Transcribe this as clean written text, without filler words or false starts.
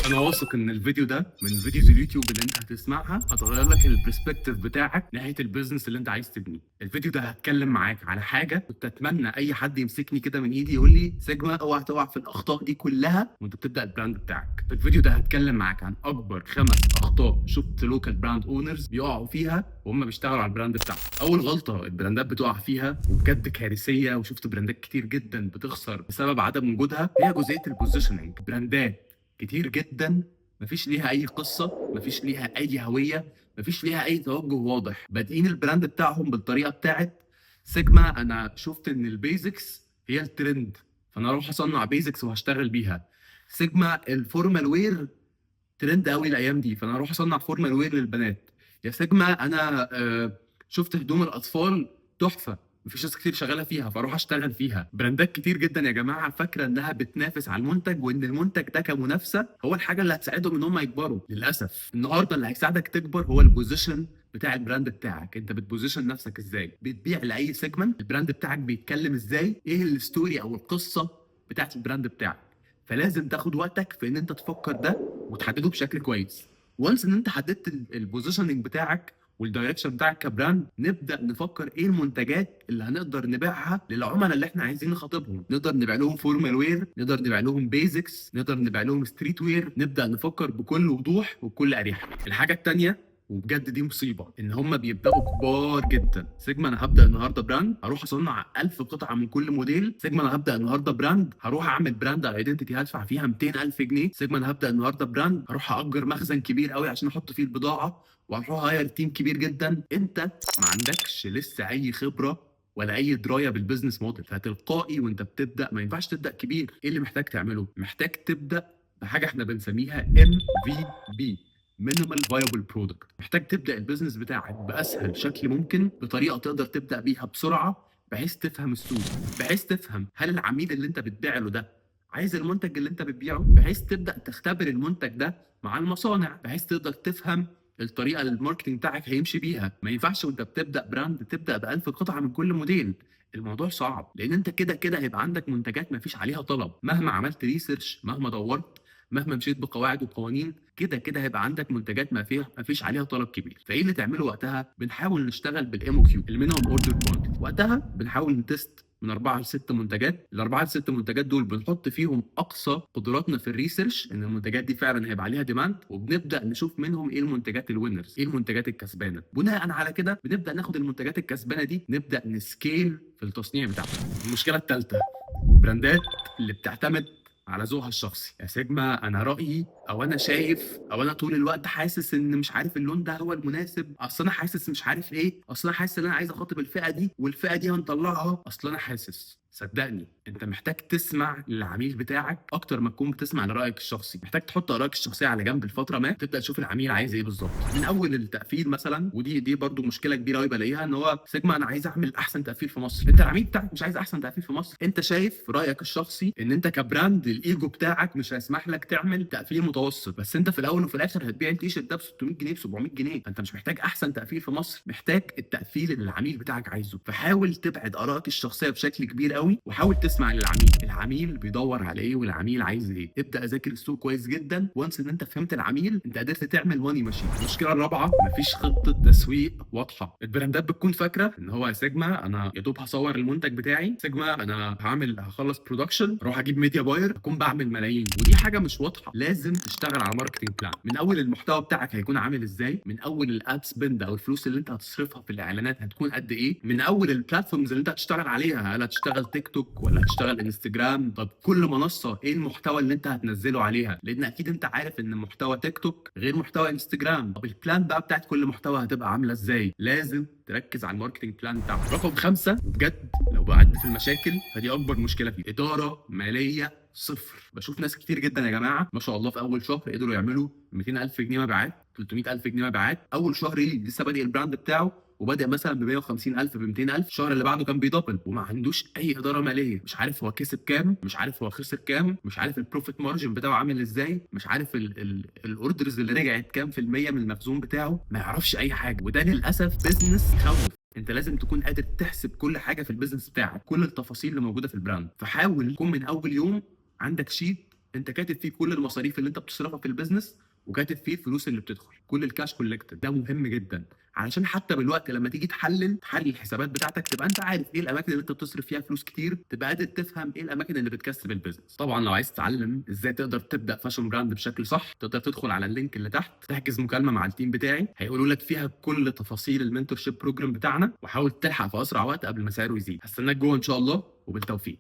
انا واثق ان الفيديو ده من فيديوز اليوتيوب اللي انت هتسمعها هتغير لك البرسبكتيف بتاعك ناحيه البيزنس اللي انت عايز تبنيه. الفيديو ده هتكلم معاك على حاجه كنت اتمنى اي حد يمسكني كده من ايدي يقول لي سيجما اوعى تقع في الاخطاء دي كلها وانت بتبدا البراند بتاعك. في الفيديو ده هتكلم معاك عن اكبر 5 اخطاء شفت لوكال براند اونرز بيقعوا فيها وهم بيشتغلوا على البراند بتاعهم. اول غلطه البراندات بتقع فيها وبجد كارثيه، وشفت براندات كتير جدا بتخسر بسبب عدم وجودها، هي جزئيه البوزيشننج. براندات كتير جدا مفيش ليها اي قصه، مفيش ليها اي هويه، مفيش ليها اي توجه واضح، بادئين البراند بتاعهم بالطريقه بتاعت سيجما. انا شفت ان البيزكس هي الترند فانا اروح اصنع بيزكس وهشتغل بيها. سيجما الفورمال وير ترند قوي الايام دي فانا اروح اصنع فورمال وير للبنات. يا سيجما انا شفت هدوم الاطفال تحفه مفيش ناس كتير شغاله فيها فاروح اشتغل فيها. براندات كتير جدا يا جماعه فاكره انها بتنافس على المنتج وان المنتج ده كمنافسه هو الحاجه اللي هتساعدهم ان هم يكبروا. للاسف النهارده اللي هيساعدك تكبر هو البوزيشن بتاع البراند بتاعك. انت بتبوزيشن نفسك ازاي، بتبيع لاي سيجمنت، البراند بتاعك بيتكلم ازاي، ايه الستوري او القصه بتاعت البراند بتاعك. فلازم تاخد وقتك في ان انت تفكر ده وتحدده بشكل كويس. وانس ان انت حددت البوزيشننج بتاعك والدايركشن بتاعك كبراند، نبدا نفكر ايه المنتجات اللي هنقدر نبيعها للعملاء اللي احنا عايزين نخاطبهم. نقدر نبيع لهم فورمال وير، نقدر نبيع لهم بيزكس، نقدر نبيع لهم ستريت وير. نبدا نفكر بكل وضوح وبكل اريحيه. الحاجه الثانيه وبجد دي مصيبه ان هم بيبداوا كبار جدا. سيجما انا هبدا النهارده براند هروح اصنع 1000 قطعه من كل موديل. سيجما انا هبدا النهارده براند هروح اعمل براند ايدنتيتي هدفع فيها 200,000 جنيه. سيجما انا هبدا النهارده براند هروح اجر مخزن كبير قوي عشان احط فيه البضاعه وهروح اغير تيم كبير جدا. انت ما عندكش لسه اي خبره ولا اي درايه بالبيزنس موديل، فتلقائي وانت بتبدا ما ينفعش تبدا كبير. ايه اللي محتاج تعمله؟ محتاج تبدا بحاجه احنا بنسميها MVP، مينيمال فايبل برودكت. محتاج تبدا البيزنس بتاعك باسهل شكل ممكن، بطريقه تقدر تبدا بيها بسرعه، بحيث تفهم السوق، بحيث تفهم هل العميل اللي انت بتبيع له ده عايز المنتج اللي انت بتبيعه، بحيث تبدا تختبر المنتج ده مع المصانع، بحيث تقدر تفهم الطريقه اللي الماركتنج بتاعك هيمشي بيها. ما ينفعش وانت بتبدا براند تبدا ب 1000 قطعه من كل موديل. الموضوع صعب لان انت كده كده هيبقى عندك منتجات ما فيش عليها طلب. مهما عملت ريسيرش، مهما دورت، مهما مشيت بقواعد وقوانين، كده كده هيبقى عندك منتجات ما فيش عليها طلب كبير. فايه اللي تعمله وقتها؟ بنحاول نشتغل بالام كيو، المينيمم اوردر كوانتيتي. وقتها بنحاول نتست من 4 ل 6 منتجات. الاربعه ل 6 منتجات دول بنحط فيهم اقصى قدراتنا في الريسيرش ان المنتجات دي فعلا هيبقى عليها ديماند، وبنبدا نشوف منهم ايه المنتجات الوينرز، ايه المنتجات الكسبانه. بناء على كده بنبدا ناخد المنتجات الكسبانه دي نبدا نسكيل في التصنيع بتاعها. المشكله الثالثه براندات اللي بتعتمد على ذوقها الشخصي. يا سيجما انا رايي او انا شايف او انا طول الوقت حاسس ان مش عارف اللون ده هو المناسب، اصل انا حاسس مش عارف ايه، اصل انا حاسس ان انا عايز اخاطب الفئه دي والفئه دي هنطلعها، اصل انا حاسس. صدقني انت محتاج تسمع للعميل بتاعك اكتر ما تكون بتسمع لرايك الشخصي. محتاج تحط ارائك الشخصيه على جنب لفتره ما، تبدا تشوف العميل عايز ايه بالظبط. من اول التقفيل مثلا، ودي برضو مشكله كبيره قوي بلاقيها، ان هو سيجما انا عايز اعمل احسن تقفيل في مصر. انت العميل بتاعك مش عايز احسن تقفيل في مصر، انت شايف رايك الشخصي ان انت كبراند الايجو بتاعك مش هيسمح لك تعمل تقفيل متوسط. بس انت في الاول وفي الاخر هتبيع التيشيرت ده ب 600 جنيه ب 700 جنيه، فانت مش محتاج احسن تقفيل في مصر، محتاج التقفيل اللي العميل بتاعك عايزه. فحاول تبعد ارائك الشخصيه بشكل كبير قوي وحاول تسمع للعميل. العميل بيدور على ايه والعميل عايز ايه. ابدا اذاكر السوق كويس جدا. وانس ان انت فهمت العميل انت قدرت تعمل ماني ماشين. المشكله الرابعه مفيش خطه تسويق واضحه. البراندات بتكون فاكره ان هو يا سيجما انا يا دوب هصور المنتج بتاعي، سيجما انا هخلص برودكشن اروح اجيب ميديا باير اكون بعمل ملايين. ودي حاجه مش واضحه. لازم تشتغل على ماركتنج بلان من اول المحتوى بتاعك هيكون عامل ازاي، من اول الاد سبند او الفلوس اللي انت هتصرفها في الاعلانات هتكون قد ايه، من اول البلاتفورمز اللي انت هتشتغل عليها، هل هتشتغل تيك توك ولا هتشتغل انستجرام، طب كل منصه ايه المحتوى اللي انت هتنزله عليها، لان اكيد انت عارف ان محتوى تيك توك غير محتوى انستجرام. طب البلان بقى بتاعت كل محتوى هتبقى عامله ازاي. لازم تركز على الماركتنج بلان بتاعك. رقم 5 بجد لو بعد في المشاكل فدي اكبر مشكله فيه، اداره ماليه صفر. بشوف ناس كتير جدا يا جماعه ما شاء الله في اول شهر قدروا يعملوا 200,000 جنيه مبيعات، 300,000 جنيه مبيعات اول شهر لسه بادئ البراند بتاعه، وبادئ مثلا ب 150,000 ب 200,000. الشهر اللي بعده كان بيدبل وما عندوش اي اداره ماليه. مش عارف هو كسب كام، مش عارف هو خسر كام، مش عارف البروفيت مارجن بتاعه عامل ازاي، مش عارف الاوردرز اللي رجعت كام في المية من المخزون بتاعه، ما يعرفش اي حاجه. وده للاسف بيزنس يخوف. انت لازم تكون قادر تحسب كل حاجه في البيزنس بتاعك، كل التفاصيل اللي موجوده في البراند. فحاول تكون من اول يوم عندك شيت انت كاتب فيه كل المصاريف اللي انت بتصرفها في البيزنس، وكاتب فيه الفلوس اللي بتدخل، كل الكاش كولكتد. ده مهم جدا علشان حتى بالوقت لما تيجي تحلل الحسابات بتاعتك تبقى انت عارف ايه الاماكن اللي انت بتصرف فيها فلوس كتير، تبقى قادر تفهم ايه الاماكن اللي بتكسب البيزنس. طبعا لو عايز تتعلم ازاي تقدر تبدا فاشن براند بشكل صح، تقدر تدخل على اللينك اللي تحت، تحجز مكالمه مع التيم بتاعي، هيقولوا لك فيها كل تفاصيل المنتور شيب بروجرام بتاعنا، وحاول تلحق في اسرع وقت قبل ما سعره يزيد. هستناك جوه ان شاء الله، وبالتوفيق.